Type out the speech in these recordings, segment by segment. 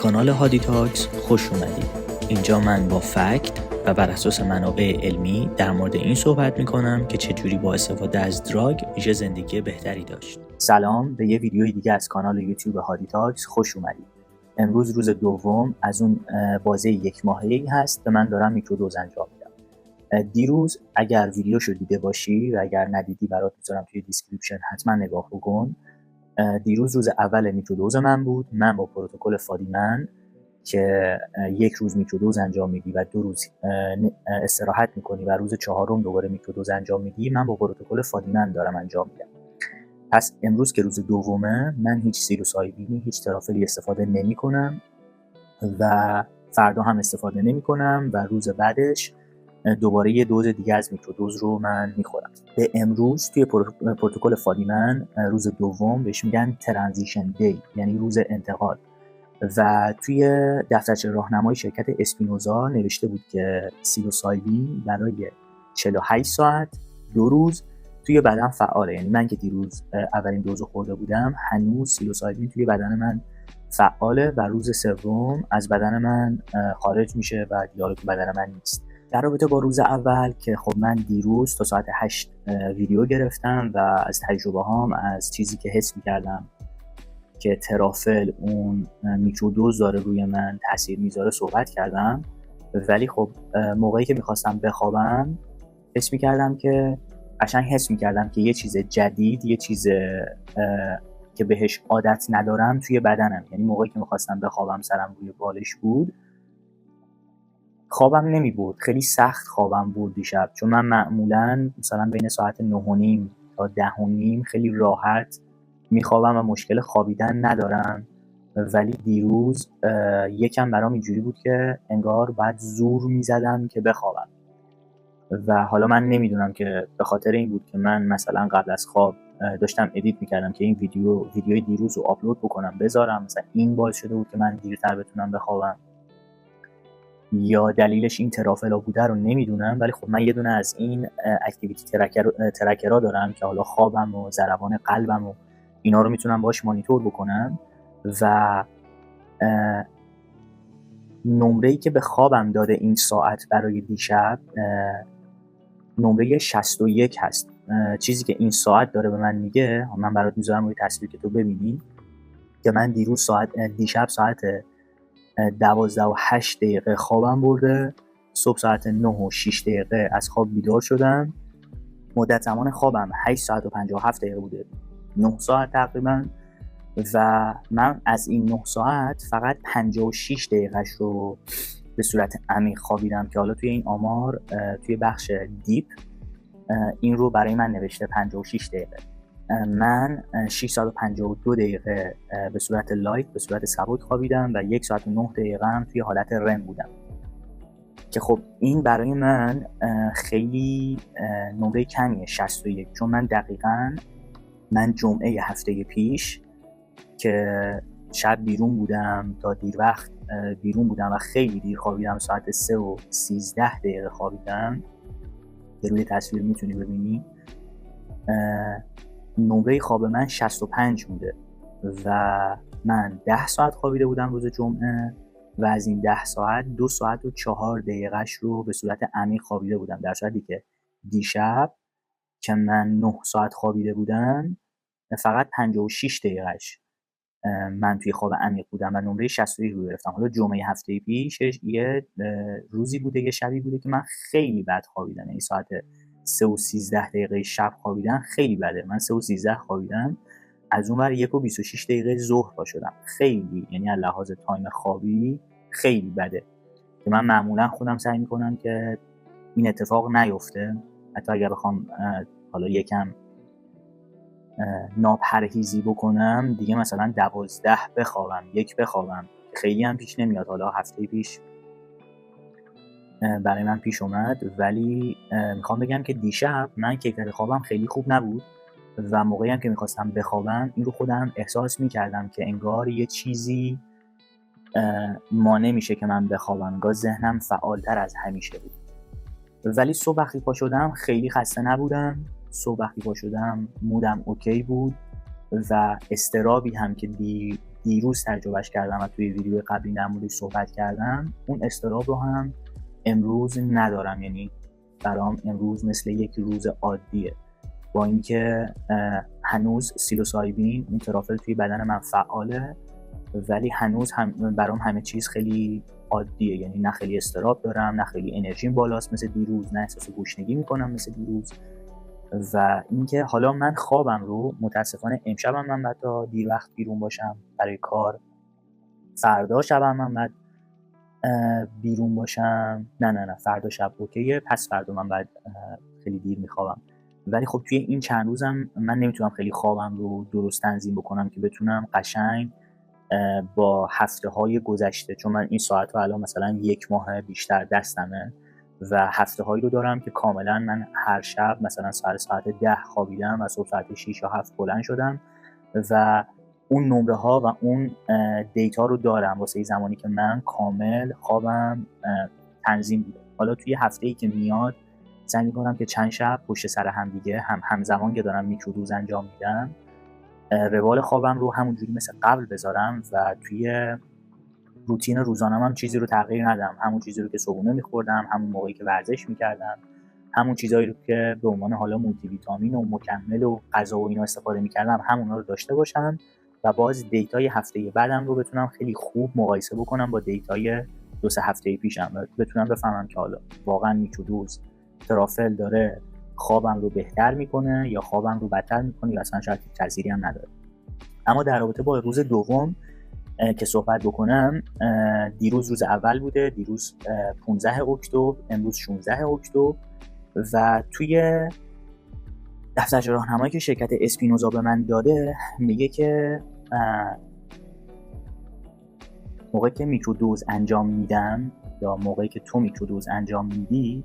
کانال هادی تاکس خوش اومدید. اینجا من با فکت و بر اساس منابع علمی در مورد این صحبت میکنم که چجوری با استفاده از دراگ میشه زندگی بهتری داشت. سلام، به یه ویدیوی دیگه از کانال یوتیوب هادی تاکس خوش اومدید. امروز روز دوم از اون بازه یک ماهه‌ای هست که من دارم میکرودوز انجام میدم. دیروز اگر ویدیوشو دیده باشی و اگر ندیدی برات میذارم توی دیسکریپشن، حتما نگاه بکن. دیروز روز اول میکرودوز من بود. من با پروتکل فادیمن که یک روز میکرودوز انجام میدی و 2 روز استراحت میکنی و روز چهارم دوباره میکرودوز انجام میدی، من با پروتکل فادیمن دارم انجام میدم. پس امروز که روز دومه، من هیچ سیروسایدینی، هیچ ترافلی استفاده نمی کنم و فردا هم استفاده نمی کنم و روز بعدش دوباره یه دوز دیگه از میکرودوز رو من میخورم. به امروز توی پروتکل فادیمن روز دوم بهش میگن ترانزیشن دی، یعنی روز انتقال، و توی دفترچه راهنمای شرکت اسپینوزا نوشته بود که سیلوسایدین برای 48 ساعت 2 روز توی بدن فعاله. یعنی من که دیروز اولین دوز خورده بودم، هنوز سیلوسایدین توی بدن من فعاله و روز سوم از بدن من خارج میشه و دیگه تو بدن من نیست. در رابطه با روز اول که خب من دیروز تا ساعت 8 ویدیو گرفتم و از تجربه هام، از چیزی که حس می‌کردم که ترافل اون میکرودوز داره روی من تاثیر میذاره صحبت کردم. ولی خب موقعی که میخواستم بخوابم حس میکردم که یه چیز جدید، یه چیز که بهش عادت ندارم توی بدنم. یعنی موقعی که میخواستم بخوابم سرم روی بالش بود، خوابم نمیبرد، خیلی سخت خوابم برد دیشب، چون من معمولاً مثلا بین ساعت 9:30 تا 10:30 خیلی راحت میخوابم و مشکل خوابیدن ندارم. ولی دیروز یکم برام اینجوری بود که انگار باید زور میزدم که بخوابم و حالا من نمیدونم که به خاطر این بود که من مثلا قبل از خواب داشتم ادیت میکردم که این ویدیوی دیروز رو آپلود بکنم بذارم، مثلا این باعث شده بود که من دیرتر بتونم بخوابم، یا دلیلش این ترافلا بوده رو نمیدونم. ولی خب من یه دونه از این اکتیویتی ترکرها دارم که حالا خوابم و ضربان قلبم و اینا رو میتونم باش مانیتور بکنم و نمره‌ای که به خوابم داده این ساعت برای دیشب نمره 61 هست. چیزی که این ساعت داره به من میگه، من برات میذارم روی تصویر که تو ببینی، که من دیشب ساعت 12:08 خوابم برده، صبح ساعت 9:06 از خواب بیدار شدم، مدت زمان خوابم 8 ساعت و 57 دقیقه بوده، 9 ساعت تقریبا، و من از این 9 ساعت فقط 56 دقیقهش رو به صورت عمیق خوابیدم که حالا توی این آمار توی بخش دیپ این رو برای من نوشته 56 دقیقه. من 6 ساعت و 52 دقیقه به صورت لایت، به صورت سبک خوابیدم و 1 ساعت و 9 دقیقه هم توی حالت رم بودم که خب این برای من خیلی نمره کمیه 61، چون من دقیقاً جمعه هفته پیش که شب بیرون بودم، تا دیر وقت بیرون بودم و خیلی دیر خوابیدم، ساعت 3:13 خوابیدم که روی تصویر میتونی ببینی. نمره خواب من 65 بوده و من 10 ساعت خوابیده بودم روز جمعه و از این 10 ساعت 2 ساعت و 4 دقیقهش رو به صورت عمیق خوابیده بودم، در صورتی که دیشب که من 9 ساعت خوابیده بودم فقط 56 دقیقهش من توی خواب عمیق بودم و نمره 61 رو گرفتم. حالا جمعه هفته پیش یه روزی بوده، یه شبی بوده که من خیلی بد خوابیدم، یعنی ساعت 3:13 شب خوابیدن خیلی بده. من 3:13 خوابیدم، از اون ور 1:26 ظهر پا شدم، خیلی، یعنی از لحاظ تایم خوابی خیلی بده که من معمولا خودم سعی میکنم که این اتفاق نیفته. حتی اگر بخوام حالا یکم ناپرهیزی بکنم دیگه، مثلا 12 بخوابم، 1 بخوابم، خیلی هم پیش نمیاد. حالا هفته پیش برای من پیش اومد، ولی میخوام بگم که دیشب من کیفیت خوابم خیلی خوب نبود و موقعی هم که میخواستم بخوابم این رو خودم احساس میکردم که انگار یه چیزی مانع میشه که من بخوابم، انگار ذهنم فعالتر از همیشه بود. ولی صبح وقتی پا شدم خیلی خسته نبودم، صبح وقتی پا شدم مودم اوکی بود و استرابی هم که دیروز تجربهش کردم و توی ویدیو قبلی در موردش صحبت کردم، اون اضطراب رو هم امروز ندارم. یعنی برام امروز مثل یک روز عادیه، با اینکه هنوز سیلوسایبین اون ترافل توی بدن من فعاله، ولی هنوز برام همه چیز خیلی عادیه. یعنی نه خیلی اضطراب دارم، نه خیلی انرژیم بالاست مثل دیروز، نه احساس گشنگی میکنم مثل دیروز. و اینکه حالا من خوابم رو متاسفانه امشبم من باید تا دیر وقت بیرون باشم برای کار، فردا شبم من باید بیرون باشم، نه فردا شب اوکیه، پس فردا من باید خیلی دیر میخوابم. ولی خب توی این چند روزم من نمیتونم خیلی خوابم رو درست تنظیم بکنم که بتونم قشنگ با هفته های گذشته، چون من این ساعت رو الان مثلا 1 ماه بیشتر دستمه و هفته هایی رو دارم که کاملا من هر شب مثلا ساعت 10 خوابیدم و صبح ساعت 6 یا 7 بلند شدم و اون نمره ها و اون دیتا رو دارم واسه زمانی که من کامل خوابم تنظیم بوده. حالا توی هفته‌ای که میاد سعی می‌کنم که چند شب پشت سر هم دیگه همزمان که دارم میکرودوز انجام میدم روال خوابم رو همونجوری مثل قبل بذارم و توی روتین روزانه‌ام هم چیزی رو تغییر ندم. همون چیزی رو که صبحونه می‌خوردم، همون موقعی که ورزش می‌کردم، همون چیزایی رو که به عنوان حالا مولتی ویتامین و مکمل و غذا و اینا استفاده می‌کردم همونا رو داشته باشم و باز دیتای هفته بعدم رو بتونم خیلی خوب مقایسه بکنم با دیتای 2-3 هفته پیشم و بتونم بفهمم که حالا واقعا میکرودوز ترافل داره خوابم رو بهتر میکنه یا خوابم رو بدتر میکنه یا اصلا شاید تأثیری هم نداره. اما در رابطه با روز دوم که صحبت بکنم، دیروز روز اول بوده، دیروز 15 اکتبر، امروز 16 اکتبر و توی دفترچه راهنمایی که شرکت اسپینوزا به من داده میگه که موقعی که میکرودوز انجام میدم یا موقعی که تو میکرودوز انجام میدی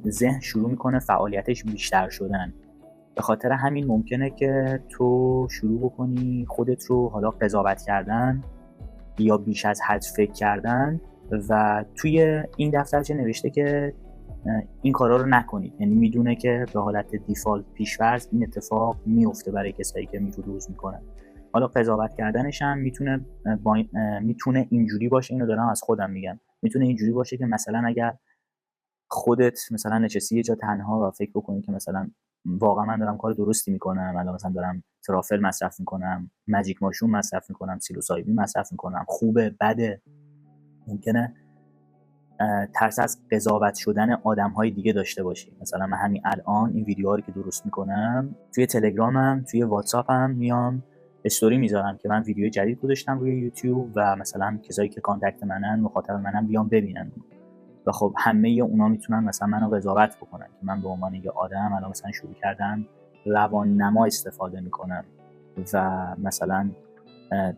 ذهن شروع میکنه فعالیتش بیشتر شدن. به خاطر همین ممکنه که تو شروع بکنی خودت رو حالا قضاوت کردن یا بیش از حد فکر کردن و توی این دفترچه نوشته که این کارا رو نکنید. یعنی میدونه که به حالت دیفالت پیش‌فرض این اتفاق میفته برای کسایی که میکرودوز میکنن. حالا قضاوت کردنش هم میتونه اینجوری باشه، اینو دارم از خودم میگم، میتونه اینجوری باشه که مثلا اگر خودت مثلا نشستی یه جا تنها و فکر بکنی که مثلا واقعا من دارم کار درستی میکنم، الان مثلا دارم ترافل مصرف میکنم، ماجیک ماشون مصرف میکنم، سیلوسایبین مصرف میکنم، خوبه بده، ممکنه ترس از قضاوت شدن آدم‌های دیگه داشته باشی. مثلا من همین الان این ویدیوها رو که درست میکنم توی تلگرامم، توی واتساپم میام استوری میذارم که من ویدیو جدید گذاشتم روی یوتیوب و مثلا کسایی که کانتکت منن، مخاطب منن، بیان ببینن و خب همه اونا میتونن مثلا منو قضاوت بکنن که من به عنوان یه آدم الان مثلا شروع کردم رواننما استفاده میکنم و مثلا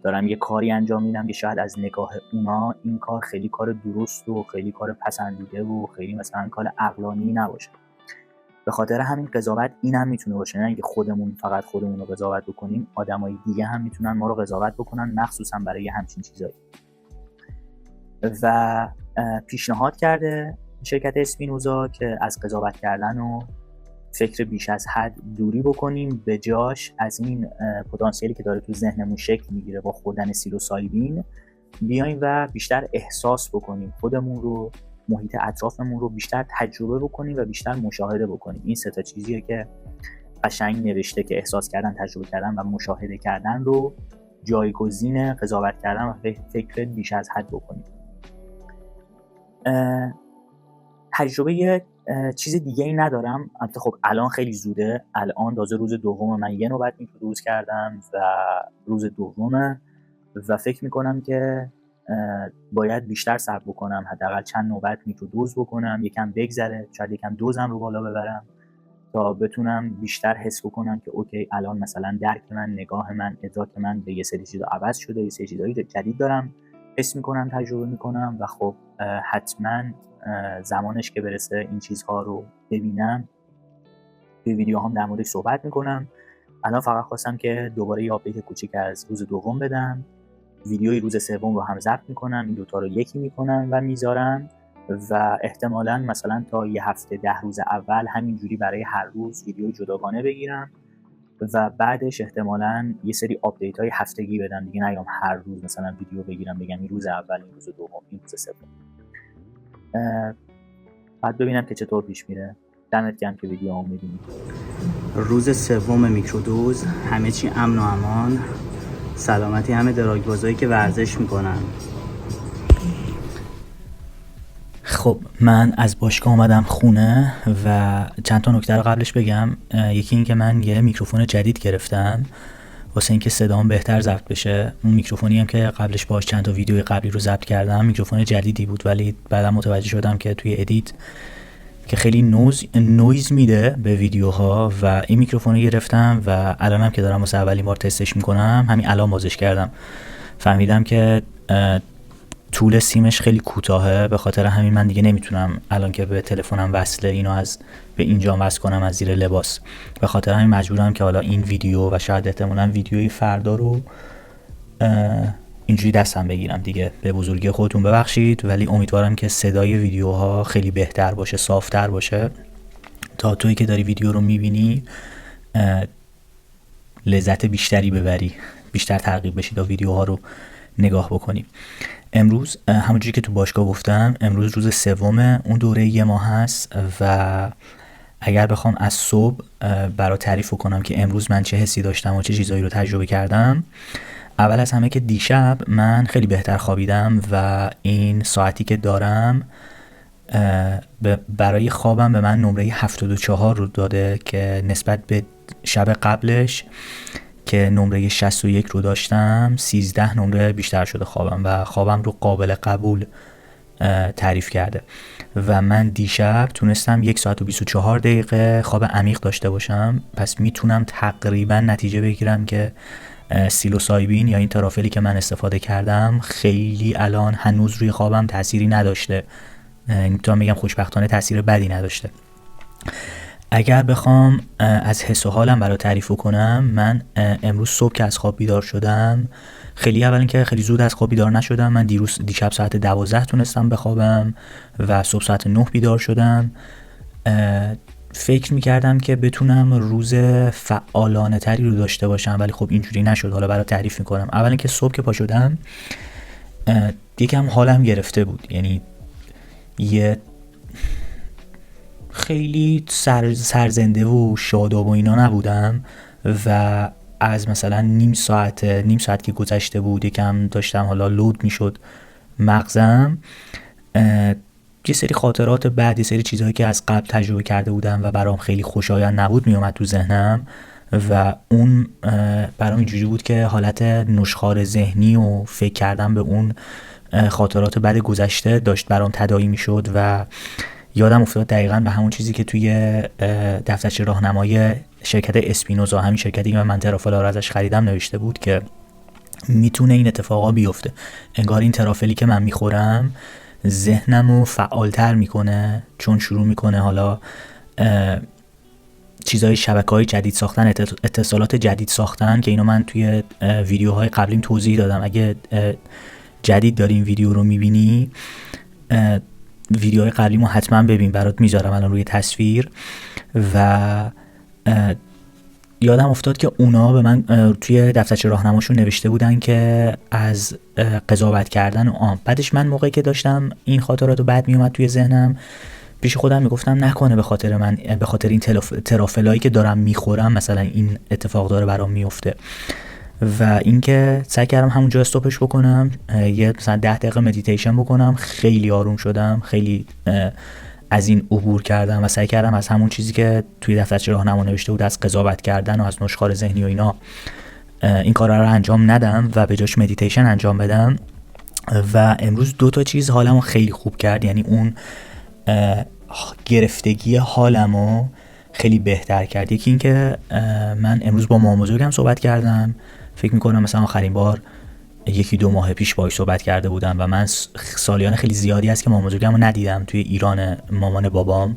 دارم یه کاری انجام میدم که شاید از نگاه اونا این کار خیلی کار درست و خیلی کار پسندیده و خیلی مثلا کار عقلانی نباشه. به خاطر همین قضاوت اینم میتونه باشه، نه اینکه خودمون فقط خودمون رو قضاوت بکنیم، آدمای دیگه هم میتونن ما رو قضاوت بکنن، مخصوصا برای همچین چیزایی. و پیشنهاد کرده شرکت اسپینوزا که از قضاوت کردن و فکر بیش از حد دوری بکنیم، به جاش از این پتانسیلی که داره تو ذهنمون شکل میگیره با خوردن سیلوسایبین بیایم و بیشتر احساس بکنیم خودمون رو، محیط اطرافمون رو بیشتر تجربه بکنیم و بیشتر مشاهده بکنیم. این 3 تا چیزیه که قشنگ نوشته که احساس کردن، تجربه کردن و مشاهده کردن رو جایگزین قضاوت کردن و فکر بیش از حد بکنیم. تجربه چیز دیگه ای ندارم. البته خب الان خیلی زوده، الان تازه روز دوم من یه نوبت میکرودوز کردم و روز دومه و فکر میکنم که باید بیشتر صبر بکنم، حداقل چند نوبت میکرودوز بکنم، یکم بگذره، شاید یکم دوزم رو بالا ببرم تا بتونم بیشتر حس بکنم که اوکی الان مثلا درک من، نگاه من، ادراک من به یه سری چیزا عوض شده، یه سری چیزای جدید دارم حس میکنم، تجربه میکنم و خب حتما زمانش که برسه این چیزها رو ببینم توی ویدیوهام در موردش صحبت میکنم. الان فقط خواستم که دوباره یه آپدیت کوچیک از روز دوم بدم. ویدیوی روز سوم رو هم ضبط میکنم، این دوتا رو یکی میکنم و میذارم و احتمالاً مثلا تا یه هفته 10 روز اول همینجوری برای هر روز ویدیو جداگانه بگیرم و بعدش احتمالاً یه سری آپدیت های هفتگی بدم دیگه، نیام هر روز مثلا ویدیو بگیرم بگم این روز اول، این روز دوم، این روز سوم. بعد ببینم که چطور پیش میره. دمت گرم که ویدیومو میبینی. روز سوم میکرودوز، همه چی امن و امان، سلامتی همه دراگبازایی که ورزش میکنن. خب من از باشگاه اومدم خونه و چند تا نکته رو قبلش بگم. یکی این که من یه میکروفون جدید گرفتم واسه اینکه صدام بهتر ضبط بشه. اون میکروفونی هم که قبلش باهاش چند تا ویدیو قبلی رو ضبط کردم میکروفون جدیدی بود، ولی بعدم متوجه شدم که توی ادیت که خیلی نویز میده به ویدیوها و این میکروفون رو گرفتم و الانم که دارم واسه اولین بار تستش میکنم، همین الان بازش کردم، فهمیدم که طول سیمش خیلی کوتاهه. به خاطر همین من دیگه نمیتونم الان که به تلفنم وصله اینو از به اینجا وصل کنم از زیر لباس. به خاطر همین مجبورم که حالا این ویدیو و شاید احتمالاً ویدیوی فردا رو اینجوری دستم بگیرم دیگه. به بزرگی خودتون ببخشید، ولی امیدوارم که صدای ویدیوها خیلی بهتر باشه، صافتر باشه، تا تویی که داری ویدیو رو میبینی لذت بیشتری ببری، بیشتر ترغیب بشی تا ویدیوها رو نگاه بکنی. امروز همونجوری که تو باشگاه گفتم، امروز روز سوم اون دوره یه ماه هست و اگر بخوام از صبح برای تعریف کنم که امروز من چه حسی داشتم و چه چیزایی رو تجربه کردم، اول از همه که دیشب من خیلی بهتر خوابیدم و این ساعتی که دارم برای خوابم به من نمره 74 رو داده که نسبت به شب قبلش که نمره 61 رو داشتم 13 نمره بیشتر شده خوابم و خوابم رو قابل قبول تعریف کرده و من دیشب تونستم 1 ساعت و 24 دقیقه خواب عمیق داشته باشم. پس میتونم تقریبا نتیجه بگیرم که سیلوسایبین یا این ترافلی که من استفاده کردم خیلی الان هنوز روی خوابم تأثیری نداشته. میتونم بگم خوشبختانه تأثیر بدی نداشته. اگر بخوام از حس و حالم برای تعریف کنم، من امروز صبح که از خواب بیدار شدم، خیلی اول اینکه خیلی زود از خواب بیدار نشدم. من دیشب ساعت 12 تونستم بخوابم و صبح ساعت 9 بیدار شدم. فکر میکردم که بتونم روز فعالانه تری رو داشته باشم، ولی خب اینجوری نشد. حالا برای تعریف میکنم. اول اینکه صبح که پا شدم یکم حالم گرفته بود، یعنی یه خیلی سرزنده و شاداب و اینا نبودم و از مثلا نیم ساعت که گذشته بود یکم داشتم حالا لود میشد مغزم، یه سری خاطرات بعد، یه سری چیزهایی که از قبل تجربه کرده بودم و برام خیلی خوشایند نبود میومد تو ذهنم و اون برام اینجوری بود که حالت نشخوار ذهنی و فکر کردم به اون خاطرات بعد گذشته داشت برام تداعی میشد و یادم افتاد دقیقاً به همون چیزی که توی دفترچه راهنمای شرکت اسپینوزا، همین شرکتی که من ترافلا رو ازش خریدم، نوشته بود که میتونه این اتفاقا بیفته. انگار این ترافلی که من میخورم ذهنمو فعالتر میکنه، چون شروع میکنه حالا چیزای شبکه‌های جدید ساختن، اتصالات جدید ساختن، که اینو من توی ویدیوهای قبلیم توضیح دادم. اگه جدید داری این ویدیو رو میبینی، ویدیوهای قبلیمو حتما ببین، برات میذارم الان روی تصویر. و یادم افتاد که اونا به من توی دفترچه راهنماشون نوشته بودن که از قضاوت کردن و بعدش من موقعی که داشتم این خاطراتو بعد میومد توی ذهنم، پیش خودم میگفتم نکنه به خاطر این ترافلایی که دارم میخورم مثلا این اتفاق داره برام میفته. و اینکه سعی کردم همونجا استاپش بکنم، یه مثلا 10 دقیقه مدیتیشن بکنم، خیلی آروم شدم، خیلی از این عبور کردم و سعی کردم از همون چیزی که توی دفترچه راهنما نوشته بود، از قضاوت کردن و از نشخوار ذهنی و اینا، این کارا رو انجام ندم و به جاش مدیتیشن انجام بدم. و امروز 2 تا چیز حالمو خیلی خوب کرد، یعنی اون گرفتگی حالمو خیلی بهتر کرد. یکی این که من امروز با مامان بزرگم صحبت کردم، فکر میکنم مثلا آخرین بار 1-2 ماه پیش باهاش صحبت کرده بودم و من سالیان خیلی زیادی هست که مامان بزرگم رو ندیدم توی ایران، مامان بابام،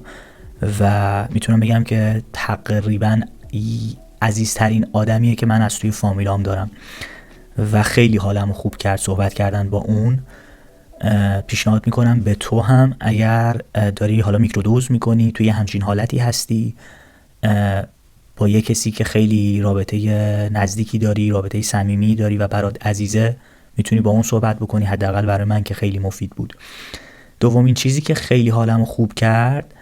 و میتونم بگم که تقریبا عزیزترین آدمیه که من از توی فامیلام دارم و خیلی حالمو خوب کرد صحبت کردن با اون. پیشنهاد میکنم به تو هم، اگر داری حالا میکرودوز میکنی، توی همچین حالتی هستی، با یه کسی که خیلی رابطه نزدیکی داری، رابطه صمیمی داری و برات عزیزه، میتونی با اون صحبت بکنی. حداقل برای من که خیلی مفید بود. دومین چیزی که خیلی حالمو خوب کرد،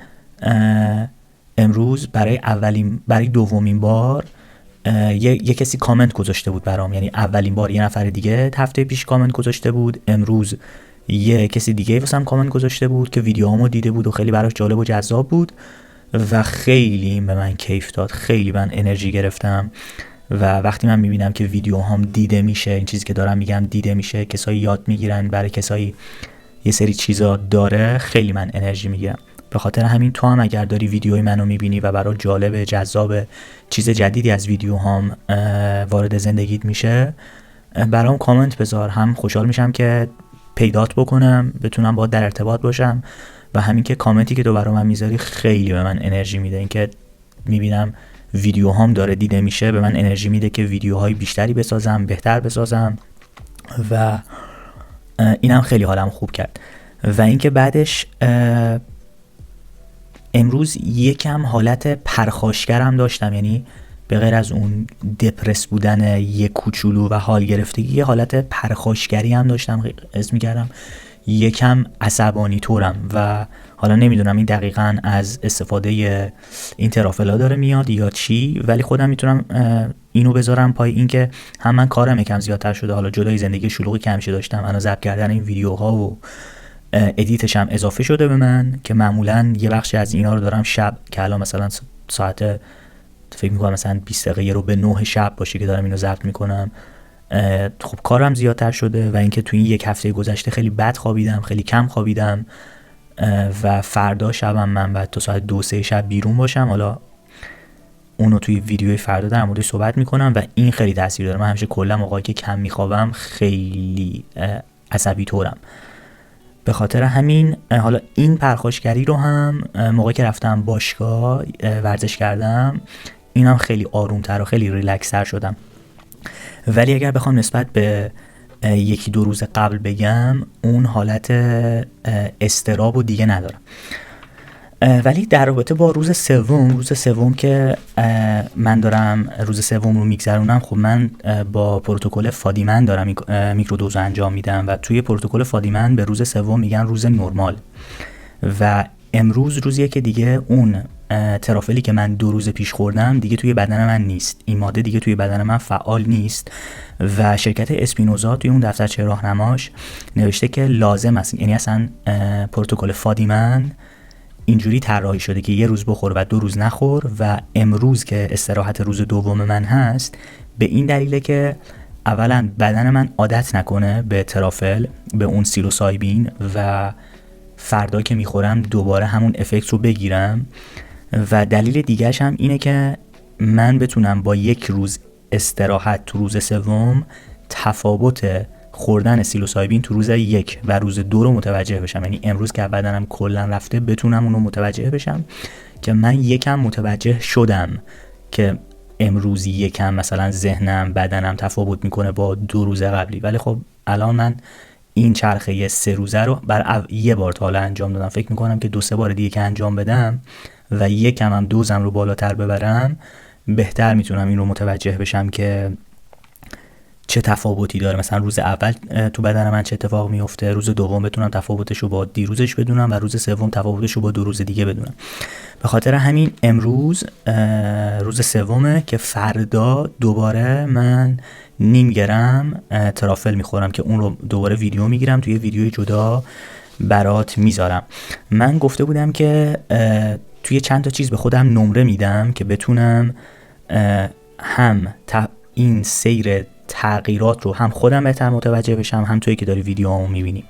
امروز برای دومین بار یه کسی کامنت گذاشته بود برام. یعنی اولین بار یه نفر دیگه هفته پیش کامنت گذاشته بود، امروز یه کسی دیگه واسم کامنت گذاشته بود که ویدیوهامو دیده بود و خیلی براش جالب و جذاب بود و خیلی این به من کیف داد. خیلی من انرژی گرفتم و وقتی من میبینم که ویدیوهام دیده میشه، این چیزی که دارم میگم دیده میشه، کسایی یاد میگیرن، برای کسایی یه سری چیزا داره، خیلی من انرژی میگیرم. به خاطر همین تو هم اگر داری ویدیوی منو میبینی و برات جالبه، جذابه، چیز جدیدی از ویدیوهام وارد زندگیت میشه، برام کامنت بذار. هم خوشحال میشم که پیدات بکنم، بتونم باهات در ارتباط باشم و همین که کامنتی که تو برام من میذاری خیلی به من انرژی میده. اینکه میبینم ویدیوهام داره دیده میشه به من انرژی میده که ویدیوهای بیشتری بسازم، بهتر بسازم و اینم خیلی حالم خوب کرد. و اینکه بعدش امروز یکم حالت پرخاشگرم داشتم، یعنی به غیر از اون دپرس بودن یک کوچولو و حال گرفتگی، یه حالت پرخاشگری هم داشتم. حس می‌کردم یکم عصبانی طورم و حالا نمیدونم این دقیقاً از استفاده این ترافلا داره میاد یا چی، ولی خودم میتونم اینو بذارم پای این که هم من کارم یکم زیادتر شده، حالا جدای زندگی شلوغی که همیشه داشتم، انا ضبط کردن این ویدیوها و ادیتش هم اضافه شده به من که معمولاً یه بخشی از اینا رو دارم شب، که الان مثلا ساعت فکر میکنم مثلا 20 دقیقه رو به 9 شب باشه که دارم اینو ضبط میکنم. خب کارم زیادتر شده و اینکه تو این یک هفته گذشته خیلی بد خوابیدم، خیلی کم خوابیدم و فردا شبم من بعد تا ساعت 2-3 شب بیرون باشم. حالا اونو توی ویدیوی فردا در موردش صحبت میکنم و این خیلی تاثیر داره. من همیشه کلا موقعی که کم میخوابم خیلی عصبی طورم. به خاطر همین حالا این پرخاشگری رو هم موقعی که رفتم باشگاه ورزش کردم، اینم خیلی آرومتر و خیلی ریلکس‌تر شدم. ولی اگر بخوام نسبت به 1-2 روز قبل بگم، اون حالت اضطراب و دیگه ندارم. ولی در رابطه با روز سوم که من دارم روز سوم رو میگذرونم، خب من با پروتکل فادیمن دارم میکرودوز انجام میدم و توی پروتکل فادیمن به روز سوم میگن روز نرمال و امروز روزیه که دیگه اون ترافلی که من 2 روز پیش خوردم دیگه توی بدن من نیست، این ماده دیگه توی بدن من فعال نیست و شرکت اسپینوزا توی اون دفترچه راهنماش نوشته که لازم است، یعنی اصلا پروتکل فادیمن اینجوری طراحی شده که 1 روز بخور و 2 روز نخور و امروز که استراحت روز دوم من هست به این دلیله که اولا بدن من عادت نکنه به ترافل، به اون سیلوسایبین و فردا که میخورم دوباره همون افکت رو بگیرم و دلیل دیگه‌ش هم اینه که من بتونم با 1 روز استراحت تو روز سوم تفاوت خوردن سیلوسایبین تو روز 1 و روز 2 رو متوجه بشم. یعنی امروز که بدنم کلا رفته بتونم اون رو متوجه بشم که من یکم متوجه شدم که امروز یکم مثلا ذهنم، بدنم تفاوت میکنه با 2 روز قبلی. ولی خب الان من این چرخه 3 روزه رو یه بار تا حالا انجام دادم. فکر میکنم که 2-3 بار دیگه که انجام بدم و یکم هم دوزم رو بالاتر ببرم بهتر میتونم این رو متوجه بشم که چه تفاوتی داره. مثلا روز اول تو بدن من چه اتفاق میفته، روز دوم بتونم تفاوتش رو با دیروزش بدونم و روز سوم تفاوتش رو با 2 روز دیگه بدونم. به خاطر همین امروز روز سومه که فردا دوباره من 0.5 گرم ترافل میخورم که اون رو دوباره ویدیو میگیرم، توی ویدیوی جدا برات میذارم. من گفته بودم که توی چند تا چیز به خودم نمره میدم که بتونم هم این سیر تغییرات رو هم خودم بهتر متوجه بشم، هم توی که داری ویدیوامو میبینی.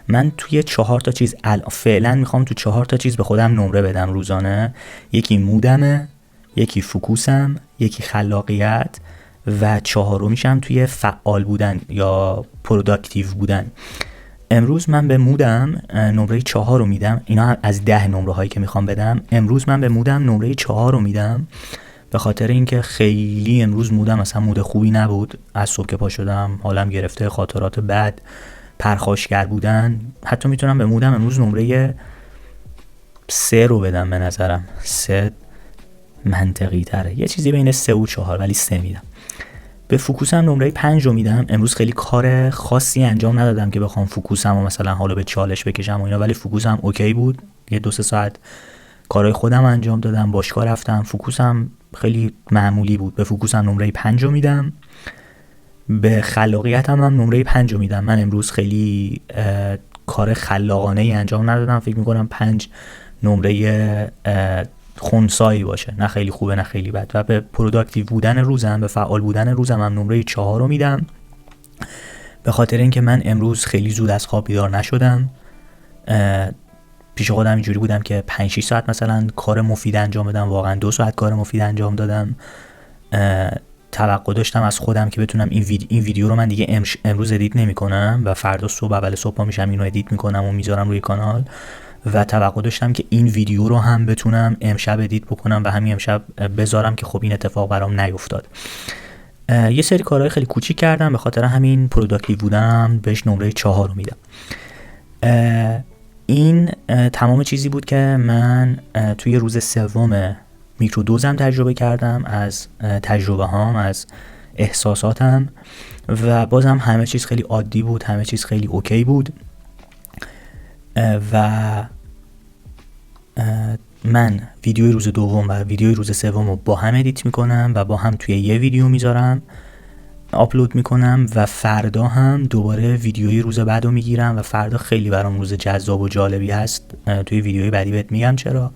من توی 4 تا چیز فعلا میخوام تو 4 تا چیز به خودم نمره بدم روزانه. یکی مودمه، یکی فوکوسم، یکی خلاقیت و 4میشم توی فعال بودن یا پروداکتیو بودن. امروز من به مودم نمره 4 رو میدم. اینا از 10 نمره هایی که میخوام بدم. امروز من به مودم نمره 4 رو میدم به خاطر اینکه خیلی امروز مودم اصلا مود خوبی نبود. از صبح که پا شدم حالم گرفته، خاطرات بد، پرخاشگر بودن. حتی میتونم به مودم امروز نمره 3 رو بدم. به نظرم 3 منطقی تره. یه چیزی بین 3 و 4، ولی 3 میدم. به فوکوسم نمره 5 رو میدم. امروز خیلی کار خاصی انجام ندادم که بخوام فوکوسم و مثلا حالا به چالش بکشم و اینا، ولی فوکوسم اوکی بود. یه 2-3 ساعت کارهای خودم انجام دادم، باشگاه رفتم. فوکوسم خیلی معمولی بود. به فوکوسم نمره 5 رو میدم. به خلاقیتم هم نمره 5 رو میدم. من امروز خیلی کار خلاقانه ای انجام ندادم. فکر میکنم 5 نمره خنثایی باشه، نه خیلی خوبه نه خیلی بد. و به پروداکتیو بودن روزم، به فعال بودن روزم هم نمره 4 رو میدم، به خاطر اینکه من امروز خیلی زود از خواب بیدار نشدم. پیش خودم اینجوری بودم که 5-6 ساعت مثلا کار مفید انجام بدم، واقعا 2 ساعت کار مفید انجام دادم. توقع داشتم از خودم که بتونم این ویدیو رو من دیگه امروز ادیت نمی‌کنم و فردا صبح اول صبح پا میشم اینو ادیت می‌کنم و میذارم روی کانال، و توقع داشتم که این ویدیو رو هم بتونم امشب ادیت بکنم و همین امشب بذارم، که خب این اتفاق برام نیفتاد. یه سری کارهای خیلی کوچیک کردم، به خاطر همین پروداکتیو بودم بهش نمره 4 رو میدم. این تمام چیزی بود که من توی روز سوم میکرودوزم تجربه کردم، از تجربه هام، از احساساتم، و بازم همه چیز خیلی عادی بود، همه چیز خیلی اوکی بود. و من ویدیوی روز دوم و ویدیوی روز سوم رو با هم ادیت میکنم و با هم توی یه ویدیو میذارم، آپلود میکنم، و فردا هم دوباره ویدیوی روز بعد رو میگیرم و فردا خیلی برام روز جذاب و جالبی هست. توی ویدیوی بعدی بهت میگم چرا.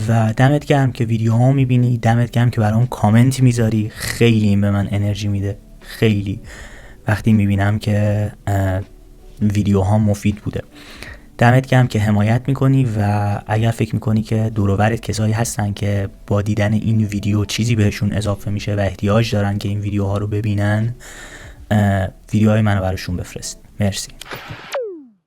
و دمت گرم که ویدیوهامو میبینی، دمت گرم که برام کامنت میذاری، خیلی این به من انرژی میده. خیلی وقتی میبینم که ویدیوها مفید بوده. دمت گرم که حمایت میکنی، و اگر فکر میکنی که دور و برت کسایی هستن که با دیدن این ویدیو چیزی بهشون اضافه میشه و احتیاج دارن که این ویدیوها رو ببینن، ویدیوهای منو براشون بفرست. مرسی.